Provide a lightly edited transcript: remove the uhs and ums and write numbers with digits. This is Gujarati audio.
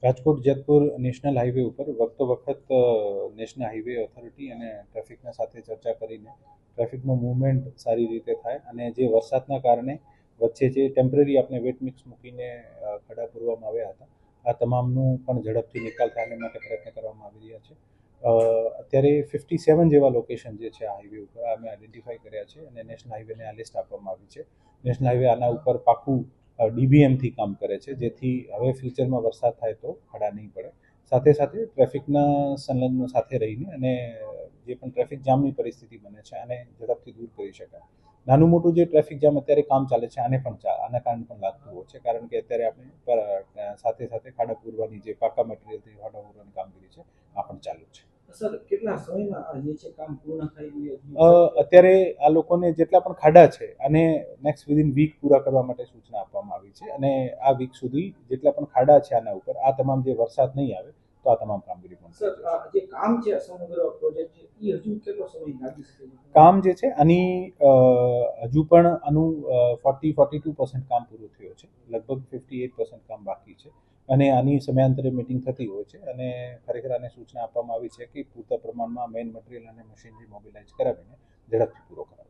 રાજકોટ જેતપુર નેશનલ હાઈવે ઉપર વખતો વખત નેશનલ હાઈવે ઓથોરિટી અને ટ્રાફિકના સાથે ચર્ચા કરીને ટ્રાફિકનું મૂવમેન્ટ સારી રીતે થાય અને જે વરસાદના કારણે વચ્ચે જે ટેમ્પરરી આપણે વેટ મિક્સ મૂકીને ખડા પૂરવામાં આવ્યા હતા આ તમામનું પણ ઝડપથી નિકાલ થાય એ માટે પ્રયત્ન કરવામાં આવી રહ્યા છે. અત્યારે 57 જેવા લોકેશન જે છે આ હાઈવે ઉપર અમે આઈડેન્ટિફાઈ કર્યા છે અને નેશનલ હાઈવેને આ લિસ્ટ આપવામાં આવી છે. નેશનલ હાઈવે આના ઉપર પાકું ડીબીએમથી કામ કરે છે, જેથી હવે ફ્યુચરમાં વરસાદ થાય તો ખાડા નહીં પડે. સાથે સાથે ટ્રાફિકના સંલગ્ન સાથે રહીને અને જે પણ ટ્રાફિક જામની પરિસ્થિતિ બને છે આને ઝડપથી દૂર કરી શકાય. નાનું મોટું જે ટ્રાફિક જામ અત્યારે કામ ચાલે છે આના કારણે પણ લાગતું હોય છે, કારણ કે અત્યારે આપણે સાથે સાથે ખાડા પૂરવાની જે પાકા મટીરિયલથી ખાડા પૂરવાની કામગીરી છે આ પણ ચાલુ છે. સર કેટલા સમયમાં આ જે છે કામ પૂર્ણ થઈ ગયું? અત્યારે આ લોકોને જેટલા પણ ખાડા છે અને નેક્સ્ટ વિધિન વીક પૂરા કરવા માટે સૂચના આપવામાં આવી છે અને આ વીક સુધી જેટલા પણ ખાડા છે આના ઉપર આ તમામ જે વરસાદ નહીં આવે તો આ તમામ કામગીરી પણ સર જે કામ છે સમગ્ર પ્રોજેક્ટ છે એ હજુ કેટલો સમય લાગી શકે છે? કામ જે છે આની હજુ પણ આનું 42% કામ પૂરું થયું છે, લગભગ 58% કામ બાકી છે અને આની સમયાંતરે મિટિંગ થતી હોય છે અને ખરેખર આને સૂચના આપવામાં આવી છે કે પૂરતા પ્રમાણમાં મેઇન મટીરિયલ અને મશીનરી મોબિલાઇઝ કરાવીને ઝડપથી પૂરો કરાવે.